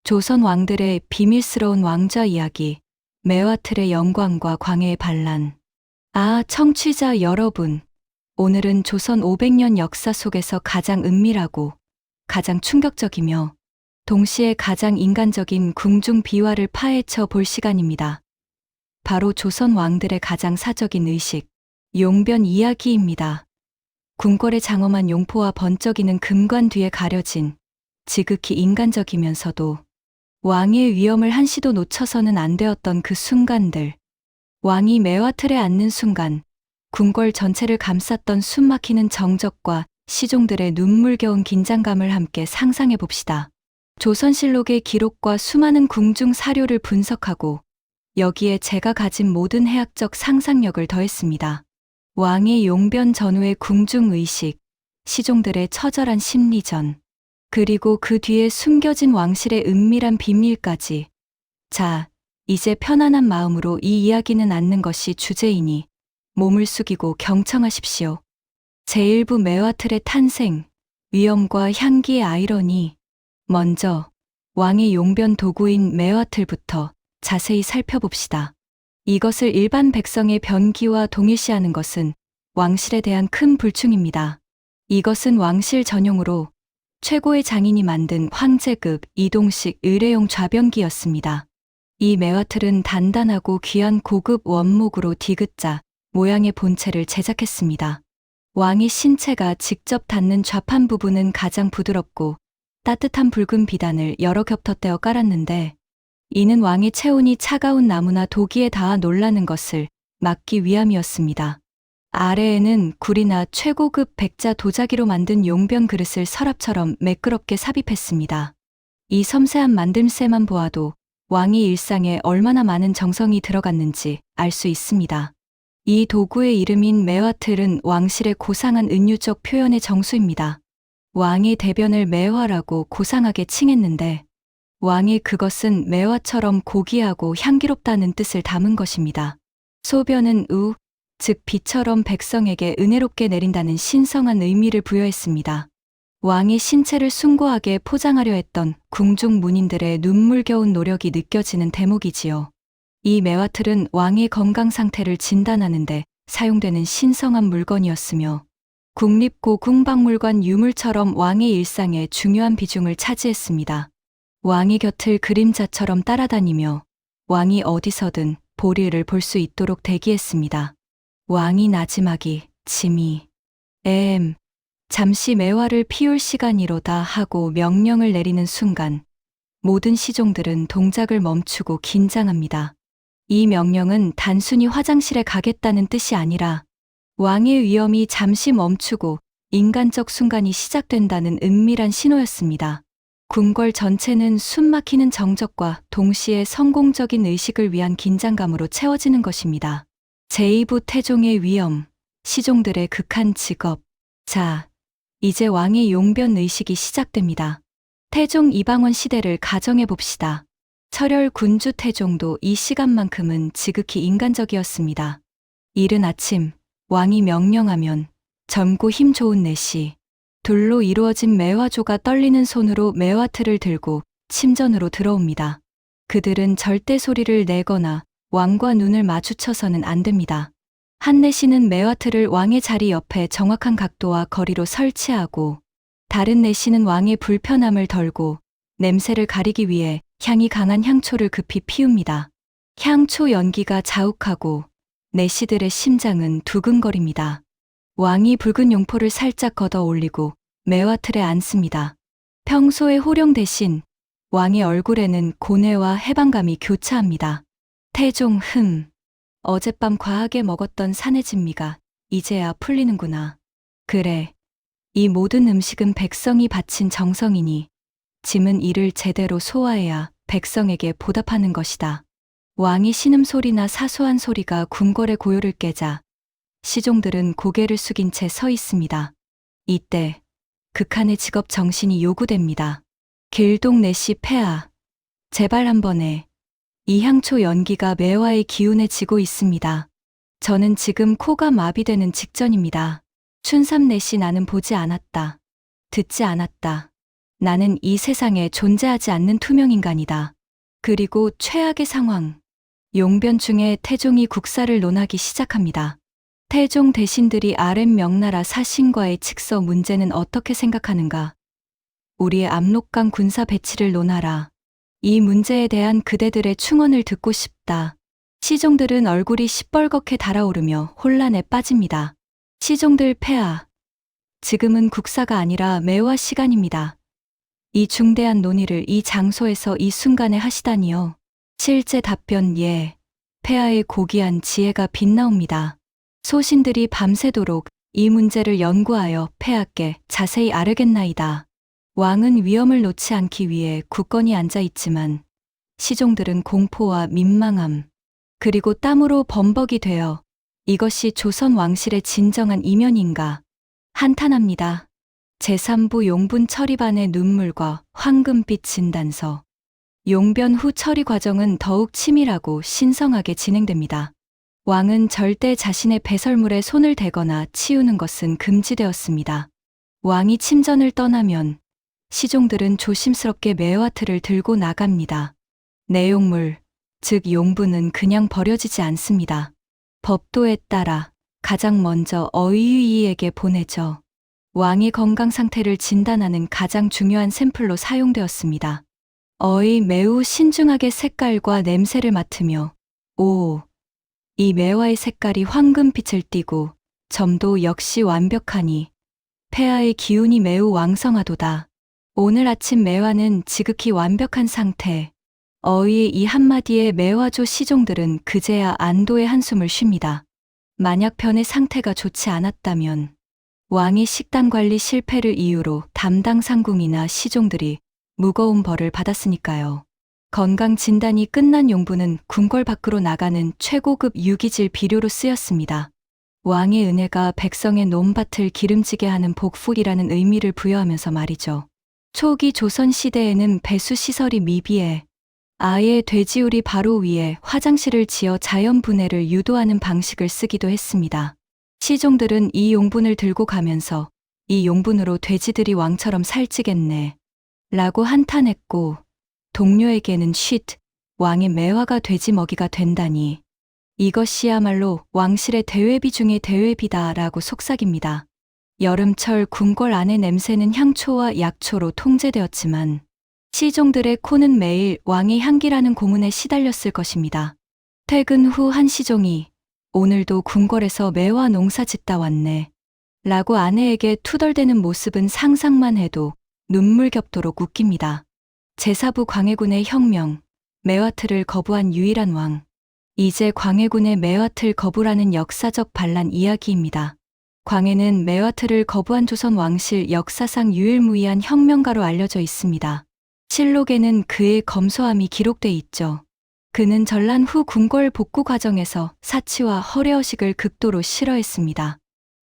조선 왕들의 비밀스러운 왕좌 이야기, 메와틀의 영광과 광해의 반란. 청취자 여러분. 오늘은 조선 500년 역사 속에서 가장 은밀하고 가장 충격적이며 동시에 가장 인간적인 궁중 비화를 파헤쳐 볼 시간입니다. 바로 조선 왕들의 가장 사적인 의식, 용변 이야기입니다. 궁궐의 장엄한 용포와 번쩍이는 금관 뒤에 가려진 지극히 인간적이면서도 왕의 위엄을 한시도 놓쳐서는 안 되었던 그 순간들. 왕이 메와틀에 앉는 순간 궁궐 전체를 감쌌던 숨막히는 정적과 시종들의 눈물겨운 긴장감을 함께 상상해 봅시다. 조선실록의 기록과 수많은 궁중 사료를 분석하고 여기에 제가 가진 모든 해학적 상상력을 더했습니다. 왕의 용변 전후의 궁중의식, 시종들의 처절한 심리전, 그리고 그 뒤에 숨겨진 왕실의 은밀한 비밀까지. 자, 이제 편안한 마음으로 이 이야기는 앉는 것이 주제이니 몸을 숙이고 경청하십시오. 제1부 메와틀의 탄생, 위엄과 향기의 아이러니. 먼저 왕의 용변 도구인 메와틀부터 자세히 살펴봅시다. 이것을 일반 백성의 변기와 동일시하는 것은 왕실에 대한 큰 불충입니다. 이것은 왕실 전용으로 최고의 장인이 만든 황제급 이동식 의뢰용 좌변기였습니다. 이 메와틀은 단단하고 귀한 고급 원목으로 디귿자 모양의 본체를 제작했습니다. 왕의 신체가 직접 닿는 좌판 부분은 가장 부드럽고 따뜻한 붉은 비단을 여러 겹 덧대어 깔았는데, 이는 왕의 체온이 차가운 나무나 도기에 닿아 놀라는 것을 막기 위함이었습니다. 아래에는 굴이나 최고급 백자 도자기로 만든 용변 그릇을 서랍처럼 매끄럽게 삽입했습니다. 이 섬세한 만듦새만 보아도 왕의 일상에 얼마나 많은 정성이 들어갔는지 알 수 있습니다. 이 도구의 이름인 메와틀은 왕실의 고상한 은유적 표현의 정수입니다. 왕의 대변을 매화라고 고상하게 칭했는데, 왕의 그것은 매화처럼 고귀하고 향기롭다는 뜻을 담은 것입니다. 소변은 즉 비처럼 백성에게 은혜롭게 내린다는 신성한 의미를 부여했습니다. 왕의 신체를 숭고하게 포장하려 했던 궁중 문인들의 눈물겨운 노력이 느껴지는 대목이지요. 이 메와틀은 왕의 건강 상태를 진단하는데 사용되는 신성한 물건이었으며 국립고궁박물관 유물처럼 왕의 일상에 중요한 비중을 차지했습니다. 왕의 곁을 그림자처럼 따라다니며 왕이 어디서든 보리를 볼 수 있도록 대기했습니다. 왕이 나지막이 짐이 잠시 매화를 피울 시간이로다 하고 명령을 내리는 순간 모든 시종들은 동작을 멈추고 긴장합니다. 이 명령은 단순히 화장실에 가겠다는 뜻이 아니라 왕의 위엄이 잠시 멈추고 인간적 순간이 시작된다는 은밀한 신호였습니다. 궁궐 전체는 숨막히는 정적과 동시에 성공적인 의식을 위한 긴장감으로 채워지는 것입니다. 제2부 태종의 위엄, 시종들의 극한 직업. 자, 이제 왕의 용변 의식이 시작됩니다. 태종 이방원 시대를 가정해 봅시다. 철혈 군주 태종도 이 시간만큼은 지극히 인간적이었습니다. 이른 아침, 왕이 명령하면 젊고 힘 좋은 내시, 돌로 이루어진 매화조가 떨리는 손으로 매화틀을 들고 침전으로 들어옵니다. 그들은 절대 소리를 내거나 왕과 눈을 마주쳐서는 안 됩니다. 한 내시는 매화틀을 왕의 자리 옆에 정확한 각도와 거리로 설치하고, 다른 내시는 왕의 불편함을 덜고 냄새를 가리기 위해 향이 강한 향초를 급히 피웁니다. 향초 연기가 자욱하고 내시들의 심장은 두근거립니다. 왕이 붉은 용포를 살짝 걷어 올리고 매화틀에 앉습니다. 평소의 호령 대신 왕의 얼굴에는 고뇌와 해방감이 교차합니다. 태종 어젯밤 과하게 먹었던 산의 진미가 이제야 풀리는구나. 그래, 이 모든 음식은 백성이 바친 정성이니 짐은 이를 제대로 소화해야 백성에게 보답하는 것이다. 왕의 신음소리나 사소한 소리가 궁궐의 고요를 깨자 시종들은 고개를 숙인 채 서 있습니다. 이때 극한의 직업 정신이 요구됩니다. 길동 내시 폐하, 제발 한번 해. 이 향초 연기가 매화의 기운에 지고 있습니다. 저는 지금 코가 마비되는 직전입니다. 춘삼 내시 나는 보지 않았다. 듣지 않았다. 나는 이 세상에 존재하지 않는 투명인간이다. 그리고 최악의 상황. 용변 중에 태종이 국사를 논하기 시작합니다. 태종 대신들이 아랫 명나라 사신과의 직서 문제는 어떻게 생각하는가? 우리의 압록강 군사 배치를 논하라. 이 문제에 대한 그대들의 충언을 듣고 싶다. 시종들은 얼굴이 시뻘겋게 달아오르며 혼란에 빠집니다. 시종들 폐하. 지금은 국사가 아니라 매화 시간입니다. 이 중대한 논의를 이 장소에서 이 순간에 하시다니요. 실제 답변 예. 폐하의 고귀한 지혜가 빛나옵니다. 소신들이 밤새도록 이 문제를 연구하여 폐하께 자세히 아르겠나이다. 왕은 위험을 놓지 않기 위해 굳건히 앉아 있지만 시종들은 공포와 민망함 그리고 땀으로 범벅이 되어 이것이 조선 왕실의 진정한 이면인가 한탄합니다. 제3부 용분 처리반의 눈물과 황금빛 진단서. 용변 후 처리 과정은 더욱 치밀하고 신성하게 진행됩니다. 왕은 절대 자신의 배설물에 손을 대거나 치우는 것은 금지되었습니다. 왕이 침전을 떠나면 시종들은 조심스럽게 매화틀을 들고 나갑니다. 내용물, 즉 용분은 그냥 버려지지 않습니다. 법도에 따라 가장 먼저 어이유이에게 보내져 왕의 건강 상태를 진단하는 가장 중요한 샘플로 사용되었습니다. 어이 매우 신중하게 색깔과 냄새를 맡으며 오, 이 매화의 색깔이 황금빛을 띠고 점도 역시 완벽하니 폐하의 기운이 매우 왕성하도다. 오늘 아침 매화는 지극히 완벽한 상태. 어이의 이 한마디에 매화조 시종들은 그제야 안도의 한숨을 쉽니다. 만약 변의 상태가 좋지 않았다면 왕이 식단 관리 실패를 이유로 담당 상궁이나 시종들이 무거운 벌을 받았으니까요. 건강 진단이 끝난 용분은 궁궐 밖으로 나가는 최고급 유기질 비료로 쓰였습니다. 왕의 은혜가 백성의 논밭을 기름지게 하는 복풀이라는 의미를 부여하면서 말이죠. 초기 조선 시대에는 배수 시설이 미비해 아예 돼지우리 바로 위에 화장실을 지어 자연 분해를 유도하는 방식을 쓰기도 했습니다. 시종들은 이 용분을 들고 가면서 이 용분으로 돼지들이 왕처럼 살찌겠네 라고 한탄했고 동료에게는 쉿, 왕의 매화가 돼지 먹이가 된다니 이것이야말로 왕실의 대회비 중의 대회비다 라고 속삭입니다. 여름철 궁궐 안의 냄새는 향초와 약초로 통제되었지만 시종들의 코는 매일 왕의 향기라는 고문에 시달렸을 것입니다. 퇴근 후 한 시종이 오늘도 궁궐에서 매화 농사 짓다 왔네 라고 아내에게 투덜대는 모습은 상상만 해도 눈물 겹도록 웃깁니다. 제4부 광해군의 혁명, 매화틀을 거부한 유일한 왕. 이제 광해군의 매화틀 거부라는 역사적 반란 이야기입니다. 광해는 매화틀을 거부한 조선 왕실 역사상 유일무이한 혁명가로 알려져 있습니다. 실록에는 그의 검소함이 기록돼 있죠. 그는 전란 후 궁궐 복구 과정에서 사치와 허례허식을 극도로 싫어했습니다.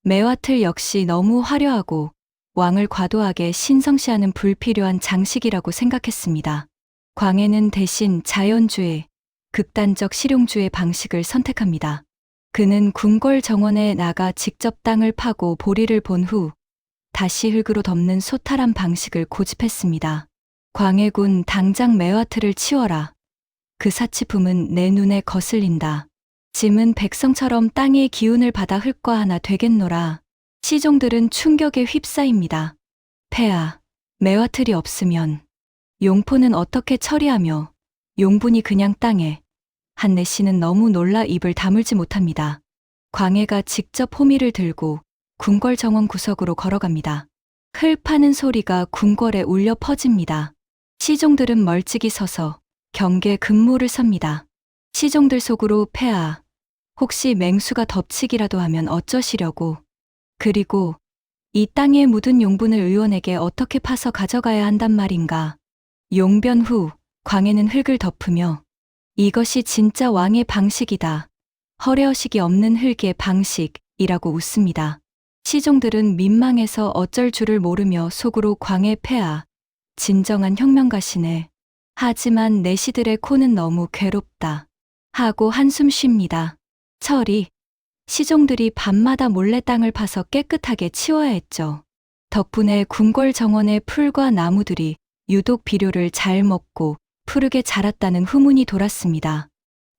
매화틀 역시 너무 화려하고 왕을 과도하게 신성시하는 불필요한 장식이라고 생각했습니다. 광해는 대신 자연주의, 극단적 실용주의 방식을 선택합니다. 그는 궁궐 정원에 나가 직접 땅을 파고 보리를 본 후 다시 흙으로 덮는 소탈한 방식을 고집했습니다. 광해군 당장 매화틀을 치워라. 그 사치품은 내 눈에 거슬린다. 짐은 백성처럼 땅의 기운을 받아 흙과 하나 되겠노라. 시종들은 충격에 휩싸입니다. 폐하, 매화틀이 없으면 용포는 어떻게 처리하며 용분이 그냥 땅에. 한내 씨는 너무 놀라 입을 다물지 못합니다. 광해가 직접 호미를 들고 궁궐 정원 구석으로 걸어갑니다. 흘 파는 소리가 궁궐에 울려 퍼집니다. 시종들은 멀찍이 서서 경계 근무를 섭니다. 시종들 속으로 폐하, 혹시 맹수가 덮치기라도 하면 어쩌시려고. 그리고 이 땅에 묻은 용분을 의원에게 어떻게 파서 가져가야 한단 말인가. 용변 후 광해는 흙을 덮으며 이것이 진짜 왕의 방식이다. 허례허식이 없는 흙의 방식이라고 웃습니다. 시종들은 민망해서 어쩔 줄을 모르며 속으로 광해 폐하, 진정한 혁명가시네. 하지만 내시들의 코는 너무 괴롭다. 하고 한숨 쉽니다. 처리. 시종들이 밤마다 몰래 땅을 파서 깨끗하게 치워야 했죠. 덕분에 궁궐 정원의 풀과 나무들이 유독 비료를 잘 먹고 푸르게 자랐다는 후문이 돌았습니다.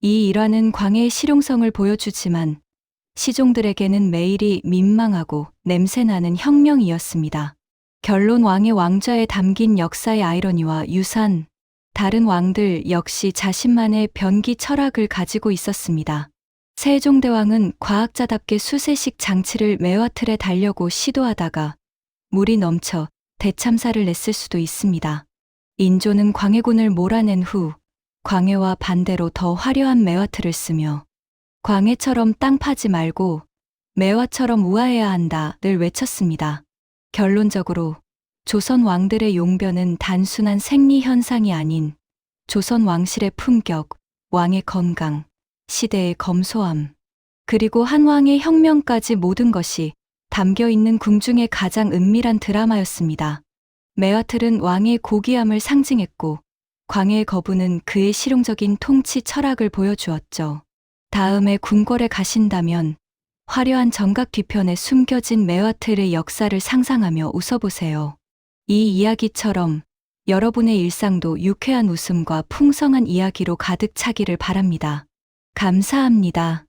이 일화는 광해의 실용성을 보여주지만 시종들에게는 매일이 민망하고 냄새나는 혁명이었습니다. 결론 왕의 왕좌에 담긴 역사의 아이러니와 유산, 다른 왕들 역시 자신만의 변기 철학을 가지고 있었습니다. 세종대왕은 과학자답게 수세식 장치를 매화틀에 달려고 시도하다가 물이 넘쳐 대참사를 냈을 수도 있습니다. 인조는 광해군을 몰아낸 후 광해와 반대로 더 화려한 매화틀을 쓰며 광해처럼 땅 파지 말고 매화처럼 우아해야 한다를 외쳤습니다. 결론적으로 조선 왕들의 용변은 단순한 생리 현상이 아닌 조선 왕실의 품격, 왕의 건강, 시대의 검소함, 그리고 한 왕의 혁명까지 모든 것이 담겨 있는 궁중의 가장 은밀한 드라마였습니다. 매화틀은 왕의 고귀함을 상징했고 광해의 거부는 그의 실용적인 통치 철학을 보여주었죠. 다음에 궁궐에 가신다면 화려한 정각 뒤편에 숨겨진 매화틀의 역사를 상상하며 웃어보세요. 이 이야기처럼 여러분의 일상도 유쾌한 웃음과 풍성한 이야기로 가득 차기를 바랍니다. 감사합니다.